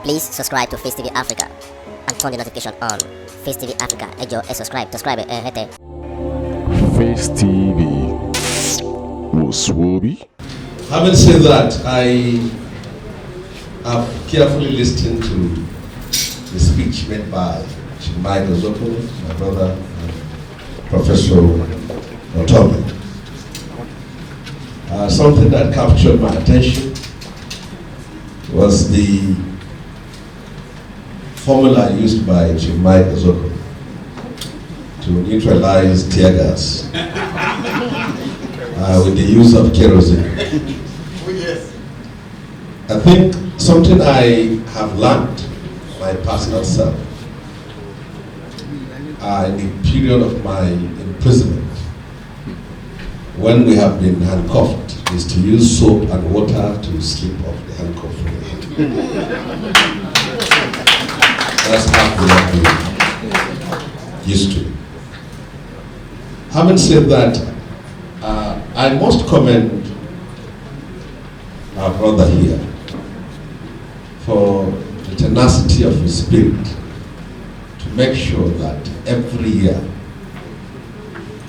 Please subscribe to Face TV Africa and turn the notification on. Face TV Africa, ẹ jọ̀ọ́, subscribe, hete. Face TV was Swoby. Having said that, I have carefully listened to the speech made by Michael Zoko, my brother, and Professor Otome. Something that captured my attention was the formula used by Michael Zoko to neutralize tear gas with the use of kerosene. Oh, yes. I think something I have learned my personal self in the period of my imprisonment, when we have been handcuffed, is to use soap and water to slip off the handcuff from the head. That's how we have been used to. Having said that, I must commend our brother here for the tenacity of his spirit to make sure that every year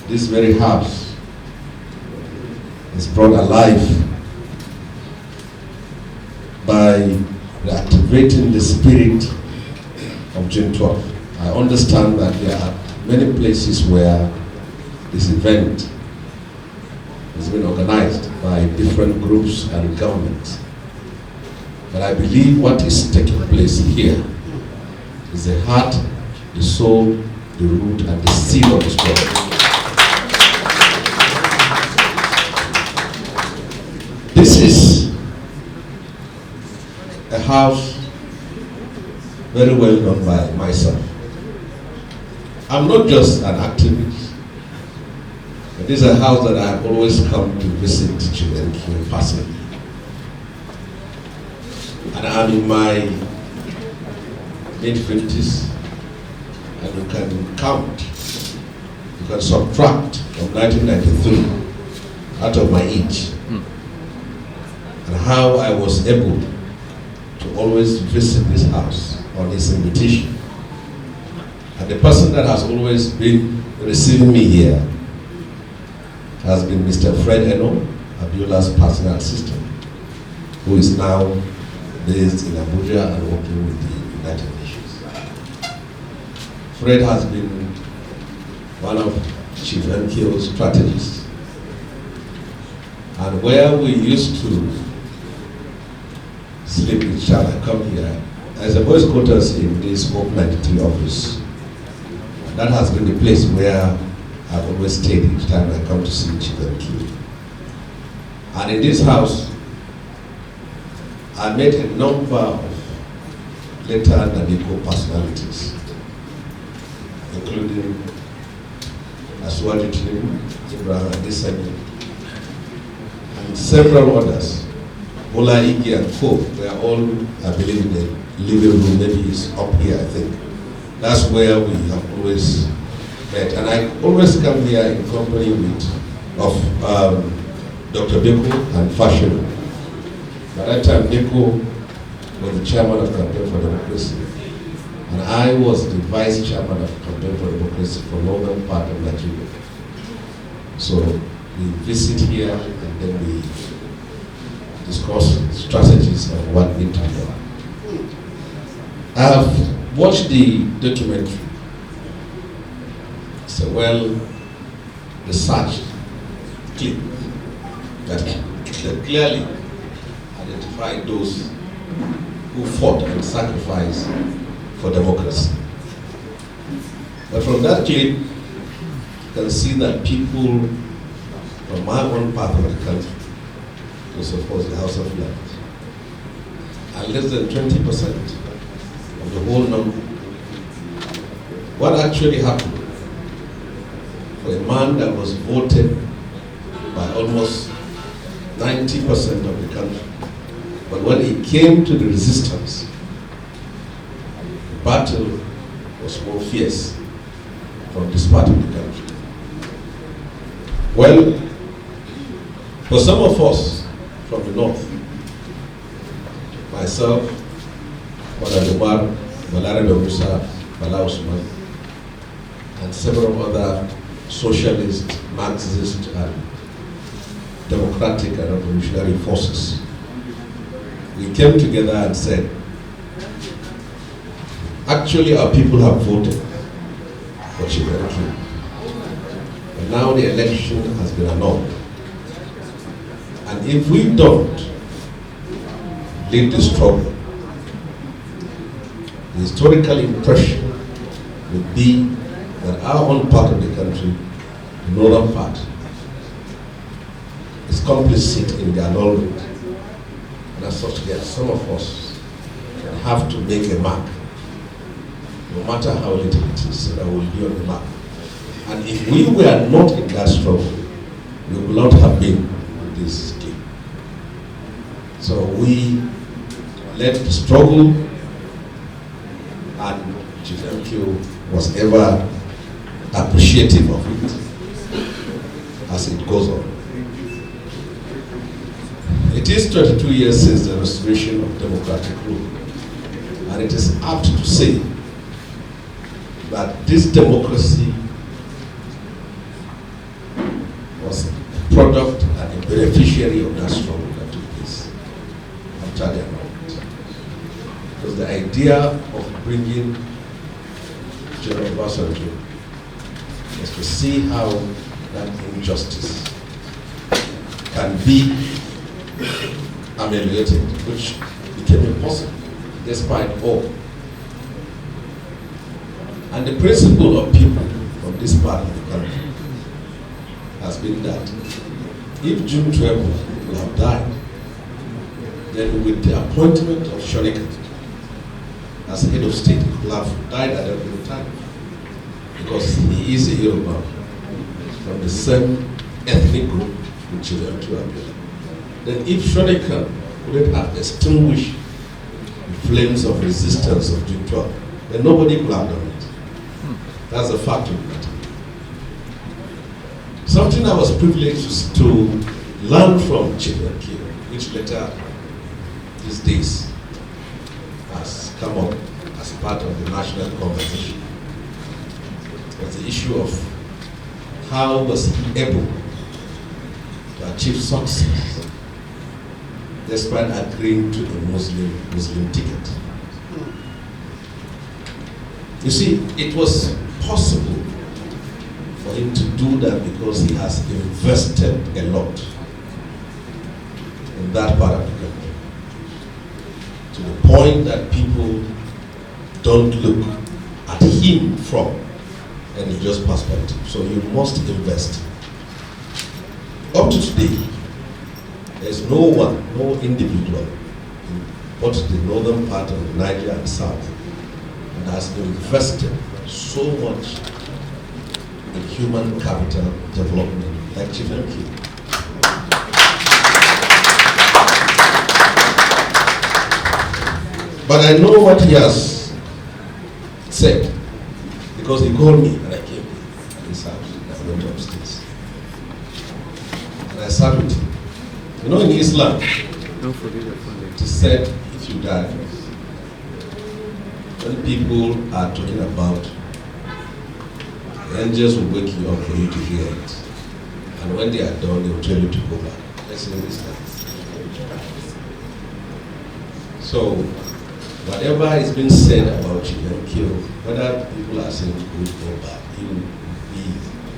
this very house is brought alive by reactivating the spirit of June 12th. I understand that there are many places where this event has been organized by different groups and governments. But I believe what is taking place here is the heart, the soul, the root, and the seed of the struggle. This is a house very well known by myself. I'm not just an activist, but this is a house that I have always come to visit children personally. And I'm in my mid-50s, and you can count, you can subtract from 1993 out of my age, and how I was able to always visit this house on his invitation. And the person that has always been receiving me here has been Mr. Fred Eno, Abiola's personal assistant, who is now based in Abuja and working with the United Nations. Fred has been one of Chief MKO's strategists. And where we used to sleep with each other, come here, as a boys' quarters in this Hope 93 office. That has been the place where I've always stayed each time I come to see Chief MK. And in this house, I met a number of later Nabiko personalities, including Aswaju Tinubu, Ibrahim Adesanya, and several others. Bola Igi and Co. We are all, I believe, in the living room, maybe it's up here, I think. That's where we have always met. And I always come here in company of Dr. Beko and Fashion. By that time, Beko was the chairman of Campaign for Democracy. And I was the vice chairman of Campaign for Democracy for northern part of Nigeria. So we visit here and then we discuss strategies of what we need to do. I have watched the documentary. It's a well-researched clip that clearly identified those who fought and sacrificed for democracy. But from that clip, you can see that people from my own part of the country, to support the House of Lords, and less than 20% of the whole number. What actually happened for a man that was voted by almost 90% of the country, but when it came to the resistance, the battle was more fierce from this part of the country. Well, for some of us from the north, myself, Umar, Balarabe Musa, Bala Usman, and several other socialist, Marxist, and democratic and revolutionary forces. We came together and said, actually our people have voted for Shehu. And now the election has been annulled. And if we don't lead the struggle, the historical impression would be that our own part of the country, the northern part, is complicit in the annulment. And as such, there are some of us that have to make a mark, no matter how little it is, so that we'll be on the map. And if we were not in that struggle, we would not have been in this game. So we led the struggle, and Shehu was ever appreciative of it as it goes on. It is 22 years since the restoration of democratic rule, and it is apt to say that this democracy was a product and a beneficiary of that struggle that took place after the annulment. Because the idea of bringing General Obasanjo was to see how that injustice can be ameliorated, which became impossible despite all. And the principle of people from this part of the country has been that if June 12 will have died, then with the appointment of Shonika as head of state, he will have died at every time, because he is a Yoruba from the same ethnic group with Shehu Abiola. Then if Shonika wouldn't have extinguished the flames of resistance of June 12, then nobody could have done it. That's a fact of the matter. Something I was privileged to learn from Shehu, which later these days has come up as part of the national conversation, was the issue of how was he able to achieve success despite agreeing to a Muslim ticket. You see, it was possible for him to do that because he has invested a lot in that part of the country, to the point that people don't look at him from a religious perspective. So you must invest. Up to today, there's no one, no individual in both the northern part of Nigeria and south that has invested so much in human capital development like Shehu. But I know what he has said, because he called me and I came to his house and I went upstairs. And I sat with him. You know, in Islam, it is said if you die, when people are talking about, the angels will wake you up for you to hear it. And when they are done, they will tell you to go back. Let's in Islam. So, whatever is being said about Shehu, whether people are saying good or bad, he will be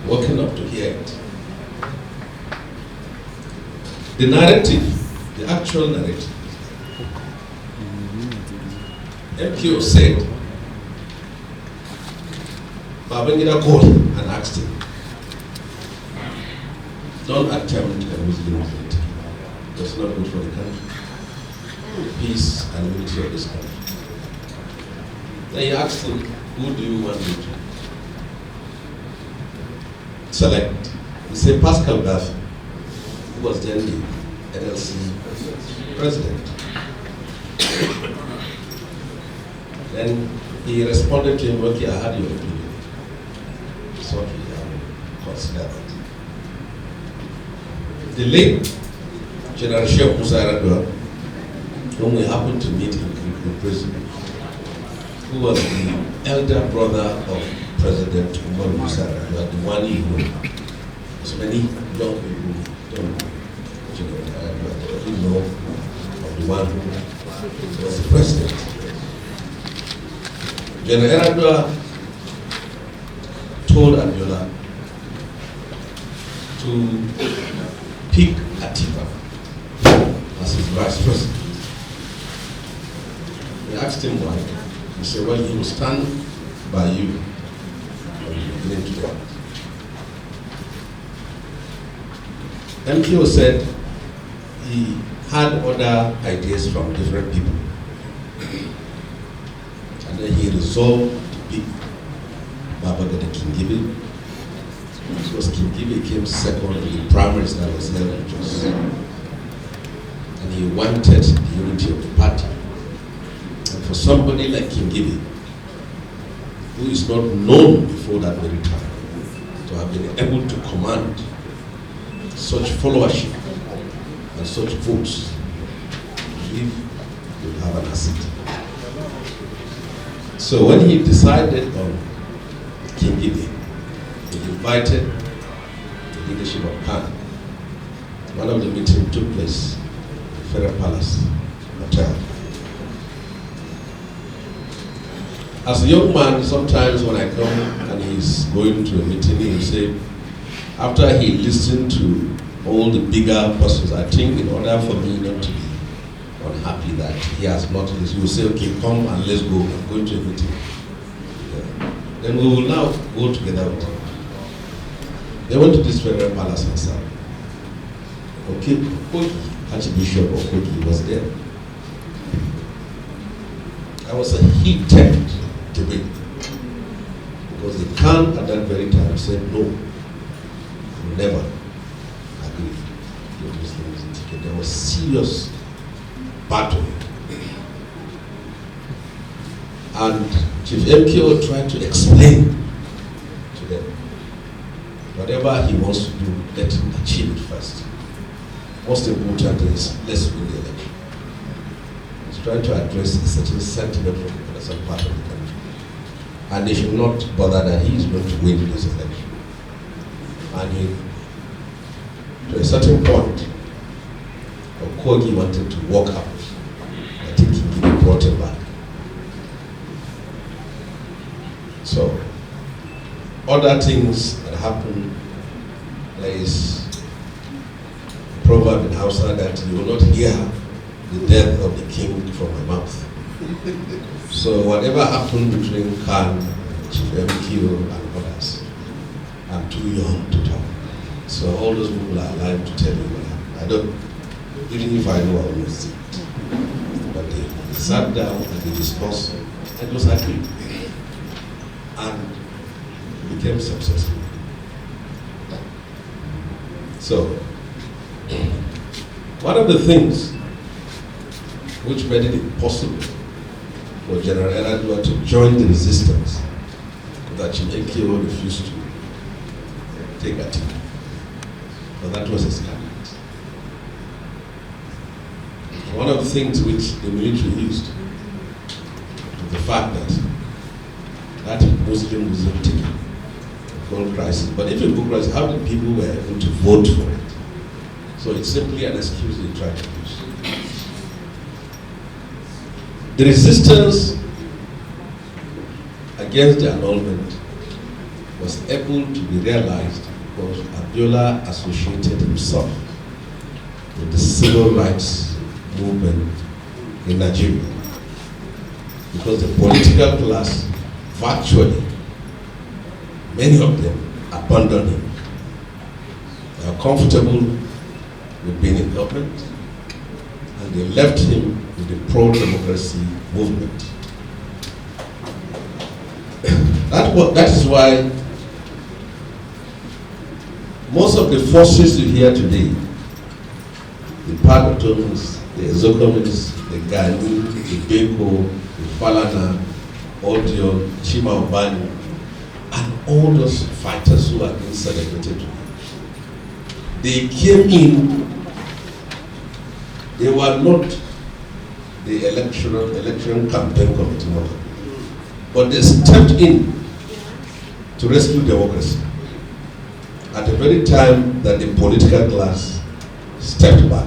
woken up to hear it. The narrative, the actual narrative, MKO said, Babangida called him and asked him, don't attempt a Muslim unity. That's not good for the country, the peace and unity of this country. Then he asked him, who do you want me to select? He said, Pascal Gaffey, who was then the NLC president. Then he responded to him, okay, I had your opinion. So he considered it. The late General Shehu, whom we happened to meet in prison, who was the elder brother of President Umar Musa, the one you know. As many young people don't know of the one who was the president. General Abiola told Abiola to pick Atiba as his vice president. He asked him why. He said, well, he will stand by you from the beginning to the end. MKO said he had other ideas from different people. And then he resolved to pick Babagada Kingibe, because Kingibe came second in the primaries that was held in Jos. And he wanted the unity of the party. And for somebody like Kingibe, who is not known before that very time, to have been able to command such followership and such votes, I believe he would have an asset. So when he decided on Kingibe, he invited the leadership of Khan. One of the meetings took place in Federal Palace Hotel. As a young man, sometimes when I come and he's going to a meeting, he will say, after he listened to all the bigger persons, I think in order for me not to be unhappy that he has not listened, he will say, okay, come and let's go, I'm going to a meeting. Yeah. Then we will now go together with him. They went to this Federal Palace and said, okay, Okogi, Archbishop Okogi was there. That was a heated debate, because the Khan at that very time said, no, we never agree with Muslims. There was serious battle. And Chief MKO tried to explain to them, whatever he wants to do, let him achieve it first. Most important is, let's win the election. He's trying to address a certain sentiment from the other part of the country. And they should not bother that he is going to win this election. And he, to a certain point, Okogi wanted to walk out. I think he brought him back. So, other things that happen, there is a proverb in Hausa that you will not hear the death of the king from my mouth. So whatever happened between Khan, Chief MKO and others, I'm too young to talk. So all those people are alive to tell you what happened. I don't, even if I know, I will not see it. But they sat down and they discussed, and it was agreed. And became successful. So, one of the things which made it possible for General Eradua to join the resistance that MKO refused to take a team. But that was his cabinet. One of the things which the military used was the fact that Muslim ticket, gold crisis. But if you book crisis, how did people were able to vote for it? So it's simply an excuse they try to use. The resistance against the annulment was able to be realized because Abiola associated himself with the civil rights movement in Nigeria. Because the political class, virtually, many of them abandoned him. They are comfortable with being in government, and they left him with the pro-democracy movement. That is why most of the forces you hear today, the Pagatoms, the Ezokomis, the Gani, the Beko, the Falana, Audio, Chima Obani, and all those fighters who are being celebrated today, they came in, they were not the election campaign committee. But they stepped in to rescue democracy at the very time that the political class stepped back.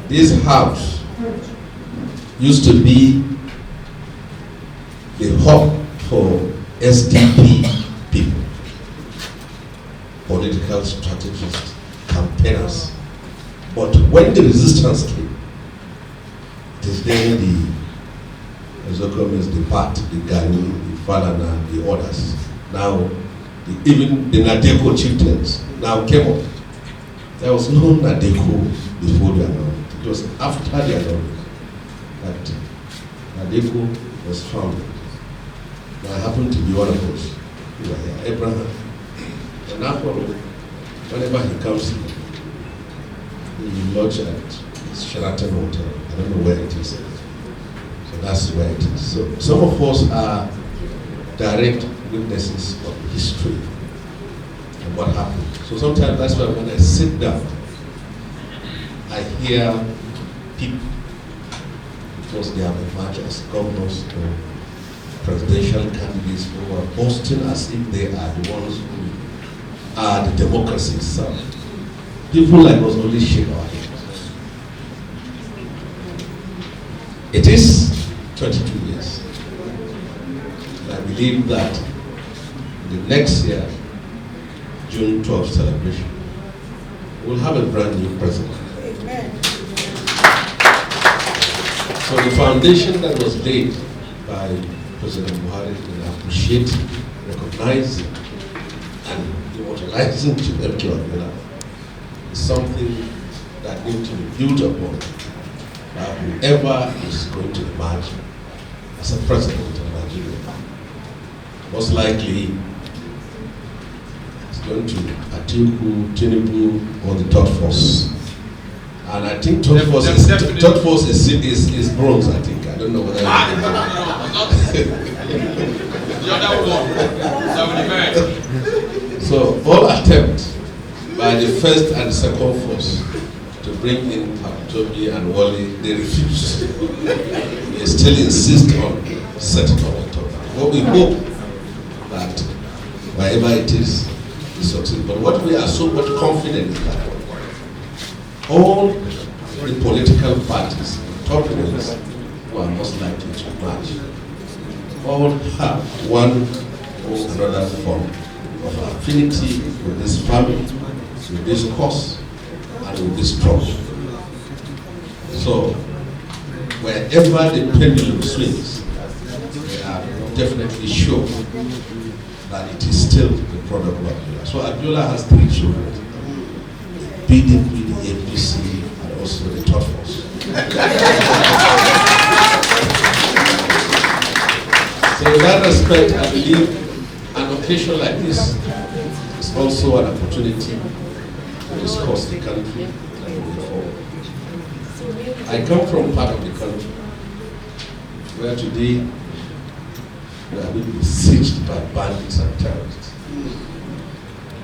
This house used to be the hub for SDP people, political strategists, campaigners. But when the resistance came, it is then the Ezokomes, the Pat, the Gani, the Falana, the others, now even the Nadeko chieftains now came up. There was no Nadeko before the annulment. It was after the annulment that Nadeko was founded. I happened to be one of those who were here. Abraham. And now, whenever he comes here, he lodge at Sheraton Hotel. I don't know where it is. So that's where it is. So some of us are direct witnesses of history and what happened. So sometimes that's why when I sit down, I hear people, because they have emerged as governors or presidential candidates who are boasting as if they are the ones who are the democracy itself. People like us only shake our heads. It is 22 years. And I believe that the next year, June 12th celebration, we'll have a brand new president. Amen. So the foundation that was laid by President Buhari in appreciating, recognizing, and immortalizing Chief Abiola is something that needs to be built upon by whoever is going to emerge as a president of Nigeria. Most likely, it's going to be Atiku, Tinubu, or the third force. And I think third force is bronze, I think. I don't know whether the other one. So all attempts by the first and second force to bring in Toby and Wally, they refuse. They still insist on setting up the top. But we hope that wherever it is, we succeed. But what we are so much confident is that all the political parties, top ones, who are most likely to match, all have one or another form of affinity with this family, with this cause, and with this struggle. So, wherever the pendulum swings, we are definitely sure that it is still the product of Abiola. So Abiola has 3 children: PDP, the APC, and also the third force. So in that respect, I believe an occasion like this is also an opportunity to discuss the country and move forward. I come from part of the country where today we are being besieged by bandits and terrorists.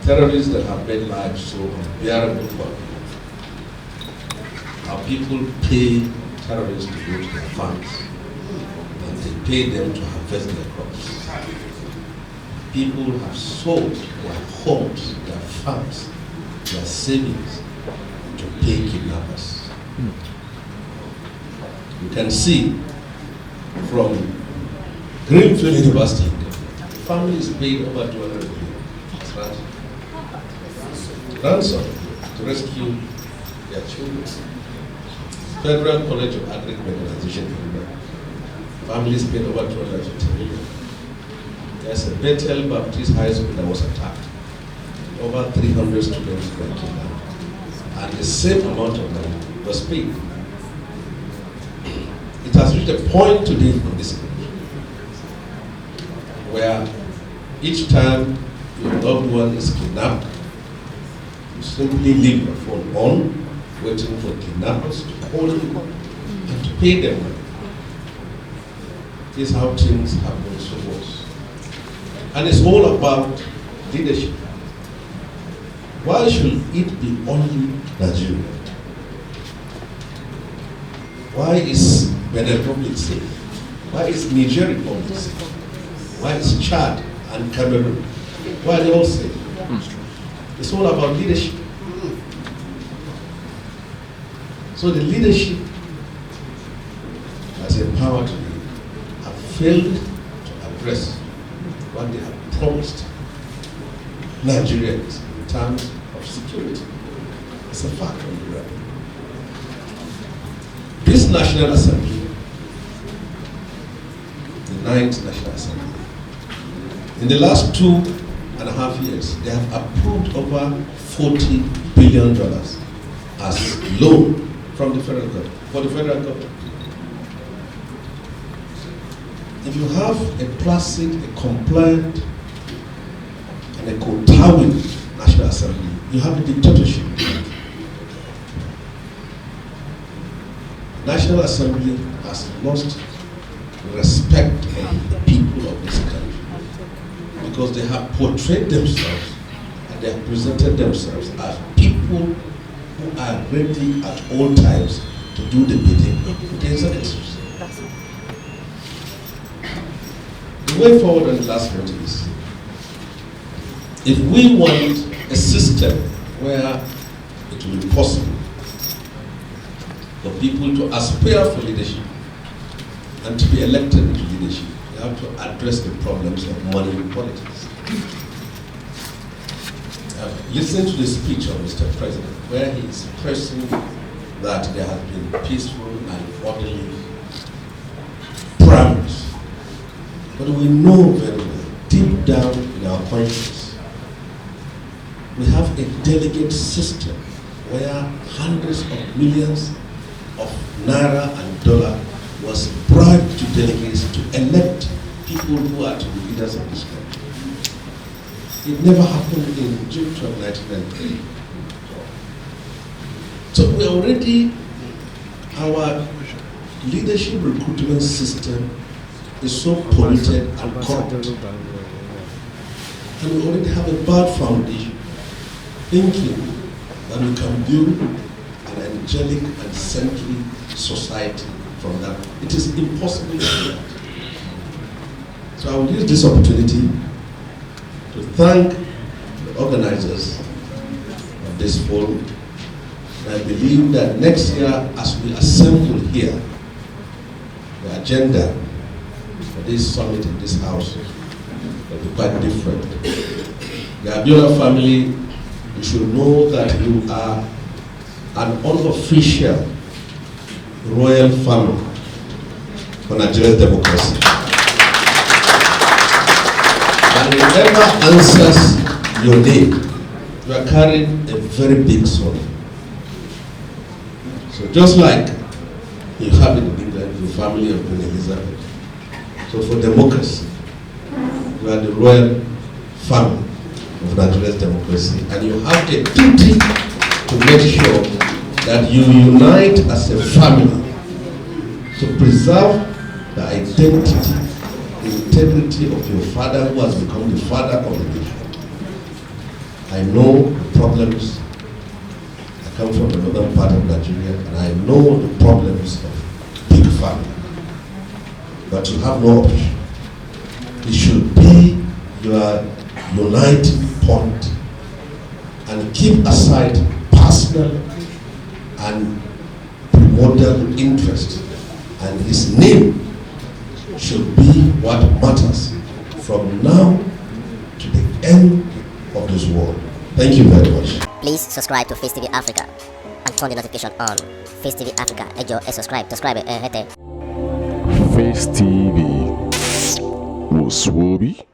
Terrorists that have made life so unbearable for people. Our people pay terrorists to go to their farms, and they pay them to harvest their crops. People have sold their homes, their farms, their savings to pay kidnappers. You can see from Greenfield University, families paid over 200 million ransom to rescue their children. Federal College of Agric Mechanization, families paid over 250 million. There's a Bethel Baptist High School that was attacked. Over 300 students were kidnapped. And the same amount of money was paid. It has reached a point today in this country where each time your loved one is kidnapped, you simply leave your phone on, waiting for kidnappers to call you and to pay them money. This is how things have been so worse. And it's all about leadership. Why should it be only Nigeria? Why is Benin Republic safe? Why is Niger Republic safe? Why is Chad and Cameroon? Why are they all safe? It's all about leadership. So the leadership has empowered today have failed to address what they have promised Nigerians in terms of security. It's a fact on the ground. This National Assembly, the 9th National Assembly, in the last 2.5 years, they have approved over $40 billion as loan from the federal government, for the federal government. If you have a placid, a compliant, and a kowtowing National Assembly, you have a dictatorship. National Assembly has lost respect of the people of this country because they have portrayed themselves and they have presented themselves as people who are ready at all times to do the bidding of the executives. The way forward on the last point is, if we want a system where it will be possible for people to aspire for leadership and to be elected into leadership, we have to address the problems of money in politics. Listen to the speech of Mr. President, where he is expressing that there has been peaceful and orderly primaries. But we know very well, deep down in our conscience, we have a delegate system where hundreds of millions of naira and dollar was bribed to delegates to elect people who are to be leaders of this country. It never happened in June 1993. So we already, our leadership recruitment system is so polluted and corrupt. And we already have a bad foundation, thinking that we can build an angelic and saintly society from that. It is impossible to do that. So I will use this opportunity to thank the organizers of this forum. And I believe that next year, as we assemble here, the agenda for this summit in this house will be quite different. The Abiola family, you should know that you are an unofficial royal family for Nigerian democracy. And whoever answers your name, you are carrying a very big soul. So just like you have in England, the family of Queen Elizabeth. So for democracy, you are the royal family of Nigeria's democracy, and you have a duty to make sure that you unite as a family to preserve the identity, the integrity of your father who has become the father of the nation. I know the problems. I come from the northern part of Nigeria, and I know the problems of big family. But you have no option. It should be your uniting point, and keep aside personal and primordial interest, and his name should be what matters from now to the end of this world. Thank you very much. Please subscribe to Face TV Africa and turn the notification on. Face TV Africa, subscribe, Face TV was Swoby.